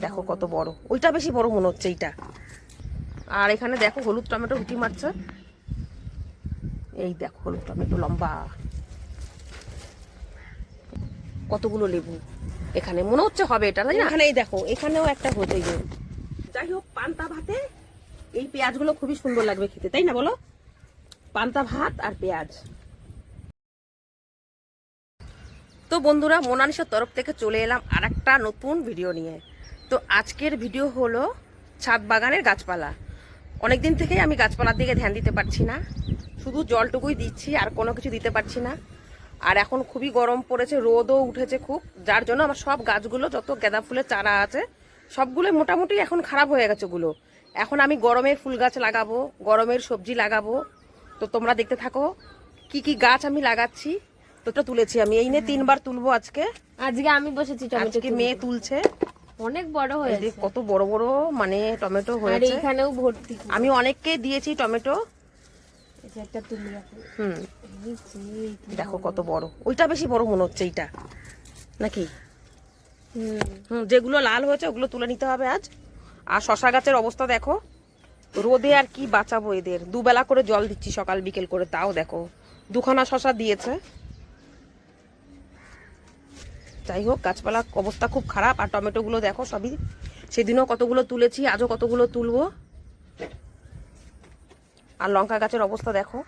দেখো কত বড়, ওইটা বেশি বড় মনে হচ্ছে এইটা। আর এখানে দেখো হলুদ টমেটো উঠি মারছে, এই দেখো হলুদ টমেটো লম্বা কতগুলো লেবু এখানে মনে হচ্ছে হবে এটা, তাই না? এখানে এই দেখো এখানেও একটা হতে। যাই হোক, পান্তা ভাতে এই পেঁয়াজগুলো খুবই সুন্দর লাগবে খেতে, তাই না বলো? পান্তা ভাত আর পেঁয়াজ। তো বন্ধুরা, মোনালিসার তরফ থেকে চলে এলাম আর একটা নতুন ভিডিও নিয়ে। তো আজকের ভিডিও হলো ছাদ বাগানের গাছপালা। অনেকদিন থেকেই আমি গাছপালার দিকে ধ্যান দিতে পারছি না, শুধু জলটুকুই দিচ্ছি, আর কোনো কিছু দিতে পারছি না। আর এখন খুবই গরম পড়েছে, রোদও উঠেছে খুব, যার জন্য আমার সব গাছগুলো যত গাঁদা ফুলের চারা আছে সবগুলো মোটামুটি এখন খারাপ হয়ে গেছে ওগুলো। এখন আমি গরমের ফুল গাছ লাগাবো, গরমের সবজি লাগাবো। তো তোমরা দেখতে থাকো কি কি গাছ আমি লাগাচ্ছি। তোটা তুলেছি আমি, এই নিয়ে 3বার তুলবো আজকে। আজকে আমি বসেছি টমেটো, আজকে মেয়ে তুলছে। অনেক বড় হয়েছে, কত বড় বড় মানে টমেটো আর হয়েছে। এখানেও ভর্তি। আমি অনেককে দিয়েছি টমেটো। একটা তুলি দেখো কত বড়, ওইটা বেশি বড় মনে হচ্ছে এইটা নাকি? যেগুলো লাল হয়েছে ওগুলো তুলে নিতে হবে আজ। আর শশা গাছের অবস্থা দেখো, রোদে আর কি বাঁচাবো এদের, দুবেলা করে জল দিচ্ছি সকাল বিকেল করে, তাও দেখো 2খানা শশা দিয়েছে। যাই হোক, গাছপালার অবস্থা খুব খারাপ। আর টমেটো গুলো দেখো সবই, সেদিনও কতগুলো তুলেছি, আজও কতগুলো তুলবো। আর লঙ্কা গাছের অবস্থা দেখো,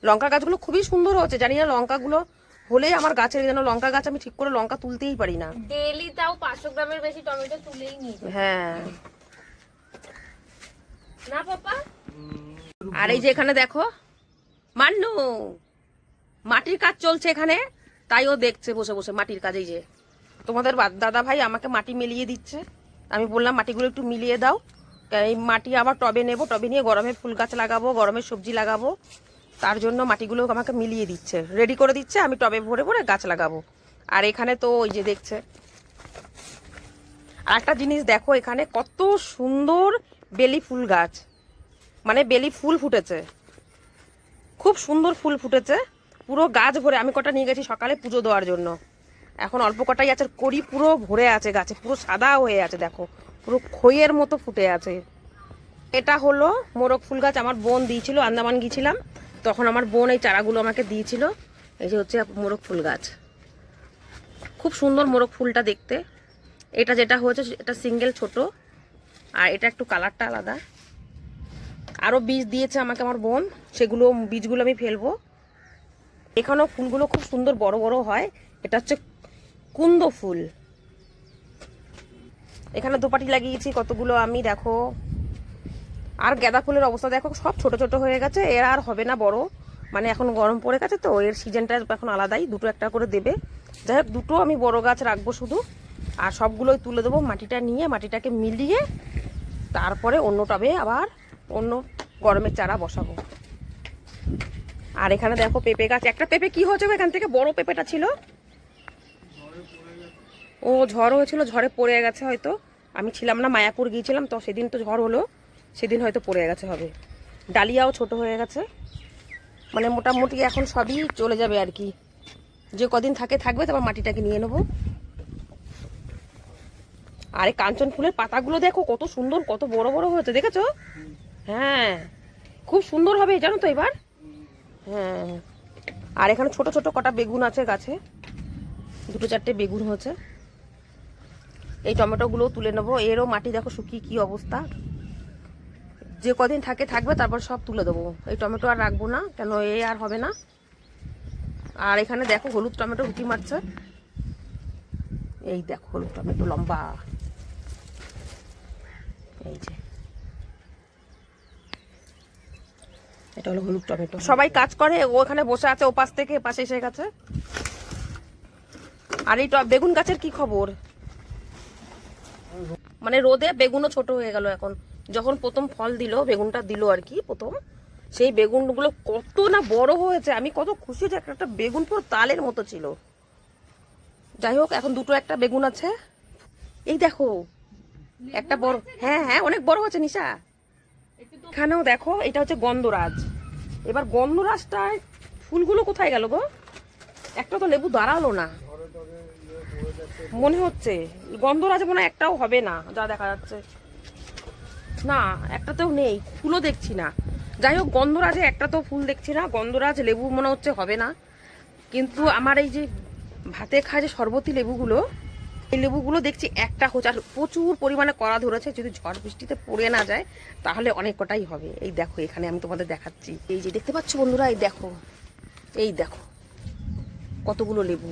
লঙ্কা গাছগুলো খুবই সুন্দর হচ্ছে, জানি না লঙ্কাগুলো হলেই আমার গাছের, যেন লঙ্কা গাছ আমি ঠিক করে লঙ্কা তুলতেই পারি না। ডেইলি তাও 500 গ্রামের বেশি টমেটো তুলেই নিই। হ্যাঁ না পাপা? আর এই যে এখানে দেখো মান্নু, মাটির কাজ চলছে এখানে, তাই ও দেখছে বসে বসে মাটির কাজ। এই যে তোমাদের দাদা ভাই আমাকে মাটি মিলিয়ে দিচ্ছে, আমি বললাম মাটিগুলো একটু মিলিয়ে দাও, এই মাটি আবার টবে নেব, টবে নিয়ে গরমে ফুল গাছ লাগাবো, গরমে সবজি লাগাবো, তার জন্য মাটিগুলো আমাকে মিলিয়ে দিচ্ছে, রেডি করে দিচ্ছে, আমি টবে ভরে ভরে গাছ লাগাবো। আর এখানে তো ওই যে দেখছে। আর একটা জিনিস দেখো, এখানে কত সুন্দর বেলি ফুল গাছ, মানে বেলি ফুল ফুটেছে, খুব সুন্দর ফুল ফুটেছে পুরো গাছ ভরে। আমি কটা নিয়ে গেছি সকালে পুজো দেওয়ার জন্য, এখন অল্প কটাই আছে, কড়ি পুরো ভরে আছে গাছে, পুরো সাদা হয়ে আছে দেখো, পুরো খইয়ের মতো ফুটে আছে। এটা হলো মোরগ ফুল গাছ, আমার বোন দিয়েছিল, আন্দামান গিয়েছিলাম তখন আমার বোন এই চারাগুলো আমাকে দিয়েছিল। এই যে হচ্ছে মোরগ ফুল গাছ, খুব সুন্দর মোরগ ফুলটা দেখতে। এটা যেটা হয়েছে এটা সিঙ্গেল ছোট, আর এটা একটু কালারটা আলাদা। আরও বীজ দিয়েছে আমাকে আমার বোন, সেগুলো বীজগুলো আমি ফেলবো। এখানেও ফুলগুলো খুব সুন্দর বড় বড় হয়, এটা হচ্ছে কুন্দ ফুল। এখানে দোপাটি লাগিয়েছি কতগুলো আমি, দেখো। আর গাঁদা ফুলের অবস্থা দেখো, সব ছোট ছোট হয়ে গেছে, এর আর হবে না বড়, মানে এখন গরম পড়ে গেছে তো, এর সিজনটা এখন আলাদাই, 2টো একটা করে দেবে। যাই হোক, 2টো আমি বড় গাছ রাখবো শুধু, আর সবগুলোই তুলে দেবো, মাটিটা নিয়ে মাটিটাকে মিলিয়ে তারপরে অন্য টবে আবার অন্য গরমের চারা বসাবো। আর এখানে দেখো পেঁপে গাছ, একটা পেঁপে কি হয়েছে এখান থেকে, বড় পেঁপেটা ছিল, ও ঝড় হয়েছিল, ঝড়ে পড়ে গেছে হয়তো। আমি ছিলাম না, মায়াপুর গিয়েছিলাম তো, সেদিন তো ঝড় হলো, সেদিন হয়তো পড়ে গেছে হবে। ডালিয়াও ছোট হয়ে গেছে, মানে মোটামুটি এখন সবই চলে যাবে আর কি, যে কদিন থাকবে, তারপর মাটিটাকে নিয়ে নেবো। আর এই কাঞ্চন ফুলের পাতাগুলো দেখো কত সুন্দর, কত বড় বড় হয়েছে, দেখেছো? হ্যাঁ, খুব সুন্দর হবে জানো তো এবার। হ্যাঁ, আর এখানে ছোট ছোট কটা বেগুন আছে গাছে, 2-4টে বেগুন হয়েছে। এই টমেটোগুলো তুলে নেবো, এরও মাটি দেখো শুকিয়ে কি অবস্থা, যে কদিন থাকবে, তারপর সব তুলে দেবো। এই টমেটো আর রাখবো না, কেন এ আর হবে না। আর এখানে দেখো হলুদ টমেটো উঠি মারছে, এই দেখো হলুদ টমেটো লম্বা, এই যে এটা হলো হলুদ টমেটো। সবাই কাজ করে, ওখানে বসে আছে, ও পাশ থেকে পাশে এসে গেছে। আর এই বেগুন গাছের কি খবর, মানে রোদে বেগুনও ছোট হয়ে গেল এখন। যখন প্রথম ফল দিল, বেগুনটা দিল আর কি প্রথম, সেই বেগুনগুলো কত না বড় হয়েছে, আমি কত খুশি যে একটা বেগুন পুরো তালের মতো ছিল। যাই হোক, এখন 2টো একটা বেগুন আছে। এই দেখো একটা বড়, হ্যাঁ হ্যাঁ অনেক বড় হচ্ছে নিশা। এখানেও দেখো, এটা হচ্ছে গন্ধরাজ। এবার গন্ধরাজটায় ফুলগুলো কোথায় গেল গো, একটা তো লেবু দাঁড়ালো না। মনে হচ্ছে গন্ধরাজ মনে হয় একটাও হবে না, যা দেখা যাচ্ছে। না, একটাতেও নেই, ফুলও দেখছি না। যাই হোক, গন্ধরাজে একটা তো ফুল দেখছি না, গন্ধরাজ লেবু মনে হচ্ছে হবে না। কিন্তু আমার এই যে ভাতে খায় যে শরবতী লেবুগুলো, এই লেবুগুলো দেখছি একটা হচ্ছে, আর প্রচুর পরিমাণে কড়া ধরেছে। যদি ঝড় বৃষ্টিতে পড়ে না যায় তাহলে অনেক কটাই হবে। এই দেখো, এখানে আমি তোমাদের দেখাচ্ছি, এই যে দেখতে পাচ্ছ বন্ধুরা, এই দেখো কতগুলো লেবু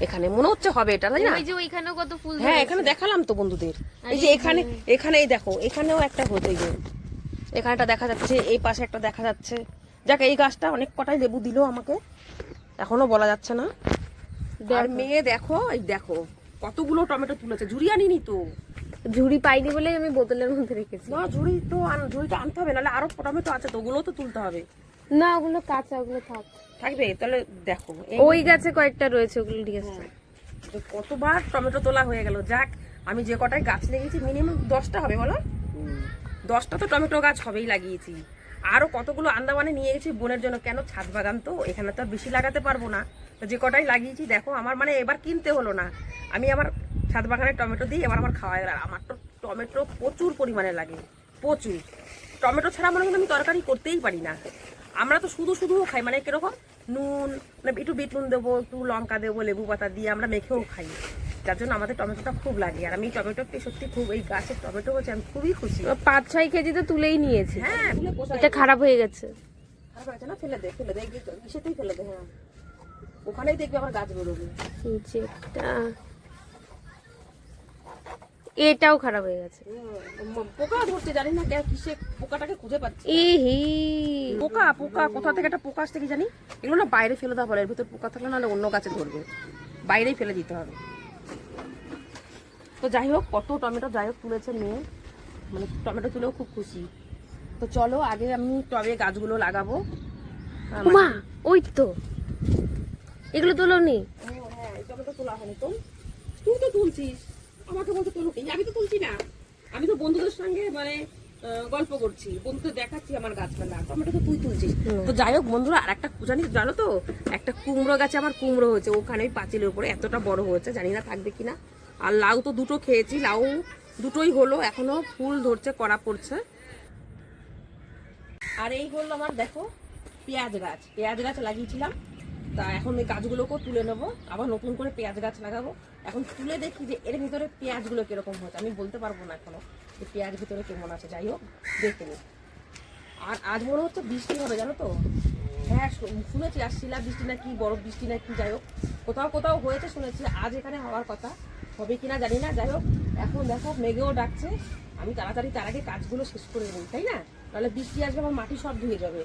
এখানে, মনে হচ্ছে হবে এটা, তাই না? ওই যে ওইখানেও কত ফুল হ্যাঁ, ধরেছে। এখানে দেখালাম তো বন্ধুদের। আর এই যে এই এখানে এই দেখো, এখানেও একটা হচ্ছে, এই যে এখানেটা দেখা যাচ্ছে, এই পাশে একটা দেখা যাচ্ছে। যাক, এই গাছটা অনেক কটাই লেবু দিলো আমাকে, এখনো বলা যাচ্ছে না। আর মেয়ে দেখো, এই দেখো কতগুলো টমেটো তুলেছে। ঝুড়ি আনিনি তো, ঝুড়ি পাইনি বলে আমি বোতলের মধ্যে রেখেছি। না ঝুড়িটা আনতে হবে, নাহলে আরো টমেটো আছে তো, ওগুলো তো তুলতে হবে। না, ওগুলো কাঁচা, ওগুলো থাক। থাকবে তাহলে। দেখো ওই গাছে কয়েকটা রয়েছে, ওগুলো ঠিক আছে। তো কতবার টমেটো তোলা হয়ে গেল। যাক, আমি যে কটায় গাছ লাগিয়েছি মিনিমাম 10টা হবে, বলো 10টা তো টমেটো গাছ হবেই লাগিয়েছি। আরো কতগুলো আন্দামানে নিয়ে গেছি বোনের জন্য, কেন ছাদ বাগান তো, এখানে তো আর বেশি লাগাতে পারবো না। তো যে কটাই লাগিয়েছি দেখো, আমার মানে এবার কিনতে হলো না, আমি আমার ছাদ বাগানে টমেটো দিই, এবার আমার খাওয়া গেল। আমার তো টমেটো প্রচুর পরিমাণে লাগে, প্রচুর। টমেটো ছাড়া মনে হয় আমি তরকারি করতেই পারি না। আমরা তো শুধু খাই, মানে কিরকম নুন, মানে একটু বিট নুন দেবো, একটু লঙ্কা দেবো, লেবু পাতা দিয়ে আমরা মেখেও খাই। যার জন্য আমাদের টমেটোটা খুব লাগে। আর আমি টমেটো সত্যি খুব, এই গাছের টমেটো হচ্ছে আমি খুবই খুশি। 5-6 কেজি তো তুলেই নিয়েছি। হ্যাঁ, এটা খারাপ হয়ে গেছে। খারাপ আছে না, ফেলে দে, সেটাই ফেলে দে। হ্যাঁ, ওখানেই দেখবি আমার গাছ বেরোবে। এটাও খারাপ হয়ে গেছে। পোকা ধরছে, জানি না কিসে পোকাটাকে খুঁজে পাচ্ছি। ইহি, পোকা কোথা থেকে একটা পোকা আসছে কি জানি। এগুলো না বাইরে ফেলে দেওয়া ভালো, এর ভিতর পোকা থাকলে নাহলে অন্য গাছে ধরবে, বাইরেই ফেলে দিতে হবে। তো যাই হোক, কত টমেটো যাই হোক তুলেছে মেয়ে, মানে টমেটো তুলেও খুব খুশি। তো চলো আগে আমি টবে গাছগুলো লাগাবো। মা, ওই তো এগুলো তোলোনি। হ্যাঁ, এই টমেটো তোলা হয়নি তো, তুই তো তুলছিস, আমাকে বলতে তোলো কি? আমি তো তুলছি না, আমি তো বন্ধুদের সঙ্গে মানে গল্প করছি, বন্ধুদের দেখাচ্ছি আমার গাছপালা। টমেটো তো তুই তুলছিস। তো যাই হোক বন্ধুরা, আর একটা জানিস, জানো তো, একটা কুমড়ো গাছে আমার কুমড়ো হয়েছে, ওখানে ওই পাঁচিলের উপরে এতটা বড় হয়েছে, জানি না থাকবে কিনা। আর লাউ তো দুটো খেয়েছি, লাউ দুটোই হলো, এখনো ফুল ধরছে, কড়া পড়ছে। আর এই হলো আমার, দেখো পেঁয়াজ গাছ লাগিয়েছিলাম। তা এখন এই গাছগুলোকেও তুলে নেবো, আবার নতুন করে পেঁয়াজ গাছ লাগাবো। এখন তুলে দেখি যে এর ভিতরে পেঁয়াজগুলো কিরকম হচ্ছে, আমি বলতে পারবো না এখনো যে পেঁয়াজ ভিতরে কেমন আছে। যাই হোক, দেখে নি। আর আজ মনে হচ্ছে বৃষ্টি হবে, জানো তো। হ্যাঁ, শুনেছি আর শিলা বৃষ্টি না কি, বরফ বৃষ্টি না কি, যাই হোক কোথাও হয়েছে শুনেছি। আজ এখানে হওয়ার কথা, হবে কিনা জানি না। যাই হোক, এখন দেখো মেঘেও ডাকছে, আমি তাড়াতাড়ি তার আগে কাজগুলো শেষ করে নিই, তাই না? তাহলে বৃষ্টি আসবে, আমার মাটি সব ধুয়ে যাবে।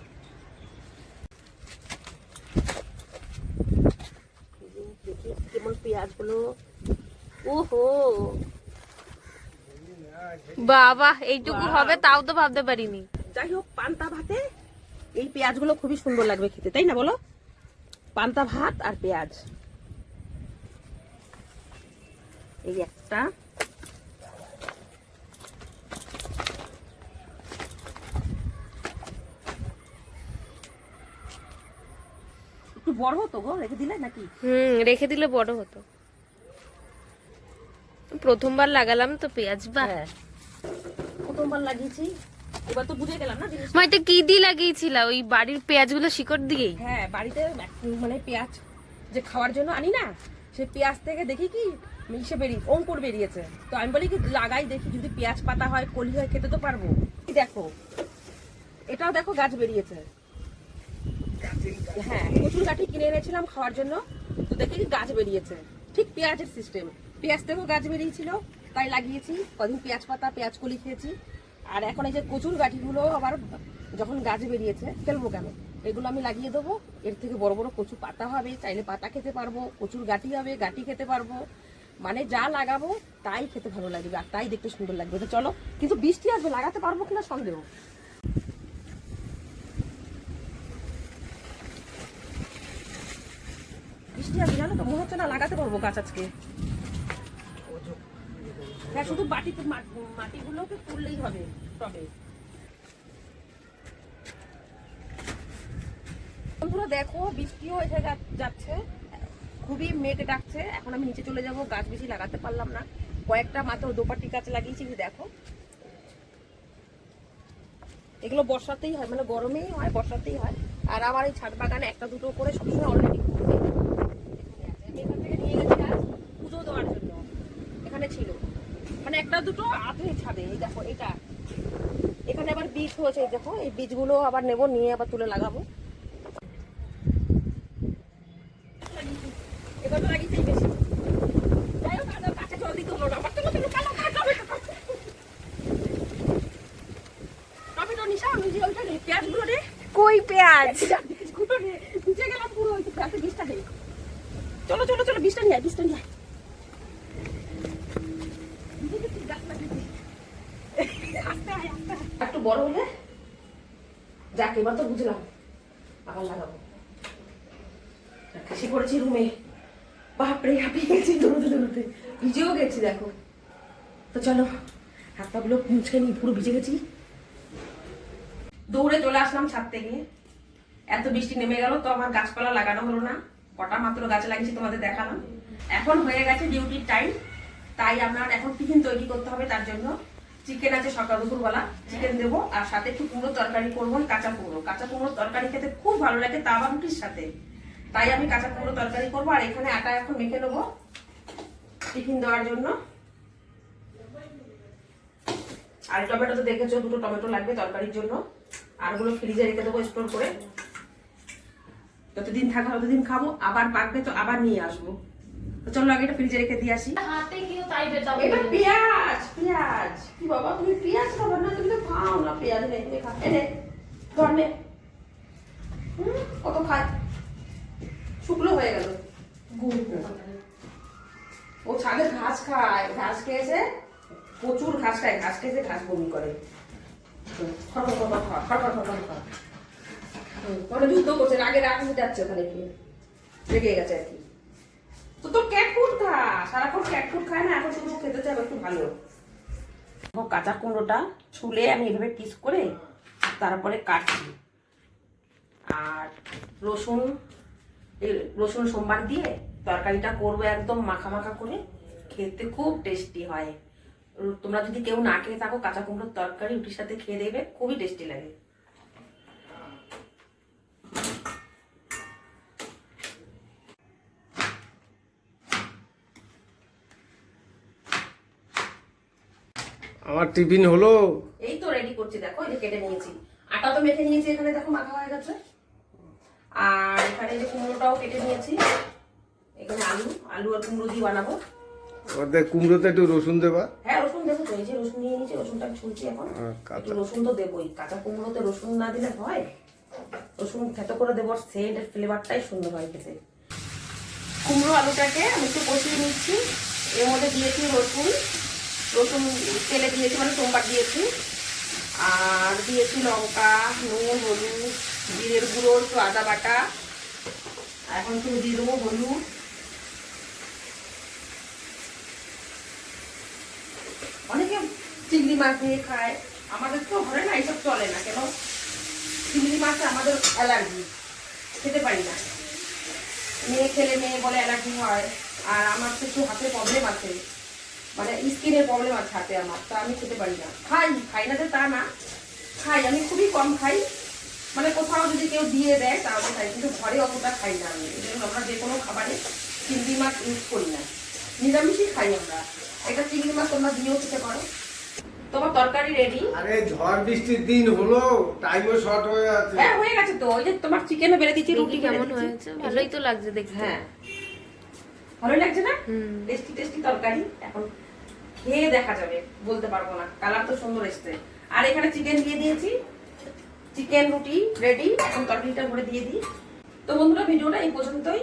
কেমন পেঁয়াজগুলো, ওহো বাবা, এইটুকু হবে তাও তো ভাবতে পারিনি। যাই হোক, পান্তা ভাতে এই পেঁয়াজগুলো খুবই সুন্দর লাগবে খেতে, তাই না বলো? পান্তা ভাত আর পেঁয়াজ, এই একটা, একটু বড় হতো গো, রেখে দিলে নাকি? রেখে দিলে বড় হতো। প্রথমবার লাগালাম তো পেঁয়াজ। বা হ্যাঁ, প্রথমবার লাগিয়েছি, এবার তো বুঝে গেলাম না জিনিস। মা, এটা কি দিয়ে লাগিয়েছিলা? ওই বাড়ির পেঁয়াজগুলো শিকড় দিয়েই? হ্যাঁ, বাড়িতে মানে পেঁয়াজ যে খাওয়ার জন্য আনি না, সেই পেঁয়াজ থেকে দেখি কি মিশে অঙ্কুর বেরিয়েছে। তো আমি বলি কি লাগাই দেখি, যদি পেঁয়াজ পাতা হয়, কলি হয়, খেতে তো পারবো। দেখো, এটাও দেখো গাছ বেরিয়েছে। হ্যাঁ, কচুর গাঠি কিনে এনেছিলাম খাওয়ার জন্য, তো দেখি কি গাছ বেরিয়েছে। ঠিক পেঁয়াজের সিস্টেম, পেঁয়াজ থেকেও গাছ বেরিয়েছিল, তাই লাগিয়েছি। কদিন পেঁয়াজ পাতা, পেঁয়াজ কলি খেয়েছি। আর এখন এই যে কচুর গাঠিগুলো আবার যখন গাছ বেরিয়েছে, ফেলবো কেন, এগুলো আমি লাগিয়ে দেবো। এর থেকে বড় বড় কচু পাতা হবে, চাইলে পাতা খেতে পারবো, কচুর গাঠি হবে, গাঠি খেতে পারবো। মানে যা লাগাবো তাই খেতে ভালো লাগবে, আর তাই দেখতে সুন্দর লাগবে। তো চলো, কিন্তু বৃষ্টি আসবে, লাগাতে পারবো কিনা সন্দেহ। বৃষ্টি আসবে, জানো তো, মনে হচ্ছে না লাগাতে পারবো গাছ আজকে। হ্যাঁ, শুধু মাটিগুলোকে তুললেই হবে তবে। বন্ধুরা দেখো, বৃষ্টিও এসে যাচ্ছে, খুবই মেঘ ডাকছে। এখন আমি নিচে চলে যাব, গাছ বেশি লাগাতে পারলাম না, কয়েকটা মাত্র দোপাটি গাছ লাগিয়েছি। দেখো এগুলো বর্ষাতেই হয়, মানে গরমেই হয়, বর্ষাতেই হয়। আর আমার এই ছাদ বাগানে একটা দুটো করে সবসময় অলরেডি আমি এখান থেকে নিয়ে গেছি গাছ পুজো দেওয়ার জন্য। এখানে ছিল মানে একটা দুটো আধে ছাদে। এই দেখো এটা, এখানে আবার বীজ হয়েছে, দেখো এই বীজগুলো আবার নেব, নিয়ে আবার তুলে লাগাবো। এগুলো লাগিয়েছি বেশি। যাই হোক, কাছে জল দিতে হলো না। টমেটো নিশা, আমি যে ওইটা পেঁয়াজগুলো রে, কই পেঁয়াজ? নিচে গেলাম পুরো, ওই গাছে বীজটা নেই। চলো চলো চলো, বীজটা নিয়ে আয়, বীজটা নিয়ে আয়। একটু বড় হলে যাক, এবার তো বুঝলাম, আবার লাগাবো। এসে পড়েছি রুমে, বাপরে হাঁপিয়ে গেছি দৌড়তে দৌড়তে, ভিজেও গেছি দেখো। তো চলো হাত পাগুলো মুছে নি, পুরো ভিজে গেছি। দৌড়ে চলে আসলাম ছাদ থেকে, এত বৃষ্টি নেমে গেল তো আমার গাছপালা লাগানো হলো না। কটা মাত্র গাছ লাগিয়েছি তোমাদের দেখালাম। এখন হয়ে গেছে ডিউটির টাইম, তাই আপনার এখন টিফিন তৈরি করতে হবে। তার জন্য চিকেন আছে সকাল দুপুরবেলা, চিকেন দেবো, আর সাথে একটু কুমড়োর তরকারি করবো। কাঁচা কুমড়োর তরকারি খেতে খুব ভালো লাগে, তা আবার রুটির সাথে। তাই আমি কাঁচা কুমড়োর তরকারি করবো। আর এখানে আটা এখন মেখে নেবো টিফিন দেওয়ার জন্য। আর টমেটো তো দেখেছো, দুটো টমেটো লাগবে তরকারির জন্য। আর ওগুলো ফ্রিজে রেখে দেবো স্টোর করে, যতদিন থাকবে ততদিন খাবো, আবার পাকবে তো আবার নিয়ে আসবো। তো চলো আগে এটা ফ্রিজে রেখে দিয়ে আসি। হাতে কিও তাই বেটাও। এটা পেঁয়াজ, পেঁয়াজ কি বাবা, তুমি পেঁয়াজ খাবার না? তুমি তো খাও না পেঁয়াজ, নেই খা, এনে ধর নে। কত খায়, শুকনো হয়ে গেল। ও ছাদে ঘাস খায়, ঘাস খেয়েছে, প্রচুর ঘাস খায়, ঘাস খেয়েছে, ঘাস বমি করে। ওখানে যুদ্ধ করছে, আগে রাগ যাচ্ছে, ওখানে গিয়ে রেগে গেছে আর কি। তো তোর ক্যাট ফুড খা, সারাক্ষণ ক্যাট ফুড খায় না, এখন শুধু খেতে চাই একটু ভালো। কাঁচা কুমড়োটা ছুলে আমি এভাবে পিস করে তারপরে কাটছি। আর রসুন সোমবার দিয়ে তরকারিটা করবো, একদম মাখা মাখা করে, খেতে খুব টেস্টি হয়। তোমরা যদি কেউ না খেয়ে থাকো, কাঁচা কুমড়োর তরকারি রুটির সাথে খেয়ে দেবে, খুবই টেস্টি লাগে। আমার টিফিন হলো। এই তো রেডি করছি, দেখো এই যে কেটে নিয়েছি, আটা তো মেখে নিয়েছি, এখানে দেখো মাখা হয়ে গেছে। আর এখানে যে কুমড়োটাও কেটে নিয়েছি, এখানে আলু আর কুমড়ো দিয়ে বানাবো। ওদের কুমড়োতে একটু রসুন দেবা? হ্যাঁ রসুন দেবো তো, এই যে রসুন নিয়ে নিয়েছি, রসুনটা ছুলছি এখন। একটু রসুন তো দেবোই, কাঁচা কুমড়োতে রসুন না দিলে হয়? রসুন খেতে করে দেবো, সেন্ট ফ্লেভারটাই সুন্দর হয় খেতে। কুমড়ো আলুটাকে আমি একটু কষিয়ে নিচ্ছি, এর মধ্যে দিয়েছি রসুন তেলে দিয়েছি, মানে সোমবার দিয়েছি। আর দিয়েছি লঙ্কা, নুন, হলুদ, জিরের গুঁড়ো, একটু আদা বাটা। এখন একটু দিয়ে দেবো হলুদ। অনেকে চিংড়ি মাছ দিয়ে খায়, আমাদের তো ঘরে না এইসব চলে না। কেন? চিংড়ি মাছ আমাদের অ্যালার্জি, খেতে পারি না। মেয়ে খেলে মেয়ে বলে অ্যালার্জি হয়, আর আমার তো একটু হাতে প্রবলেম আছে, মানে স্কিনের প্রবলেম আছে হাতে আমার, তা আমি খেতে পারি না। খাই না যে তা না, খাই, আমি খুবই কম খাই। মানে কোথাও যদি কেউ দিয়ে দেয় তাহলে খাই, কিন্তু ঘরে অতটা খাই না আমি। এই জন্য আমরা যে কোনো খাবারে চিংড়ি মাছ ইউজ করি না, নিরামিষই খাই আমরা। এটা চিংড়ি মাছ তোমরা দিয়েও খেতে পারো। তোমার তরকারি রেডি। আরে ঝড় বৃষ্টির দিন হলো, টাইমও শর্ট হয়ে আছে। হ্যাঁ হয়ে গেছে তো, ওই যে তোমার চিকেনও বেড়ে দিচ্ছি, রুটি কেমন হয়েছে? ভালোই তো লাগছে দেখতে। হ্যাঁ ভালোই লাগছে না? টেস্টি টেস্টি তরকারি, এখন খেয়ে দেখা যাবে, বলতে পারবো না, কালার তো সুন্দর এসছে। আর এখানে চিকেন দিয়ে দিয়েছি, চিকেন রুটি রেডি। এখন তরকারিটা ভরে দিয়ে দিই। তো বন্ধুরা ভিডিওটা এই পর্যন্তই,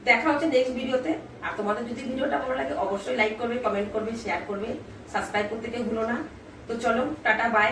দেখা হচ্ছে নেক্সট ভিডিওতে। আর তোমাদের যদি ভিডিওটা ভালো লাগে অবশ্যই লাইক করবে, কমেন্ট করবে, শেয়ার করবে, সাবস্ক্রাইব করতে কেউ ভুলো না। তো চলো টাটা বাই।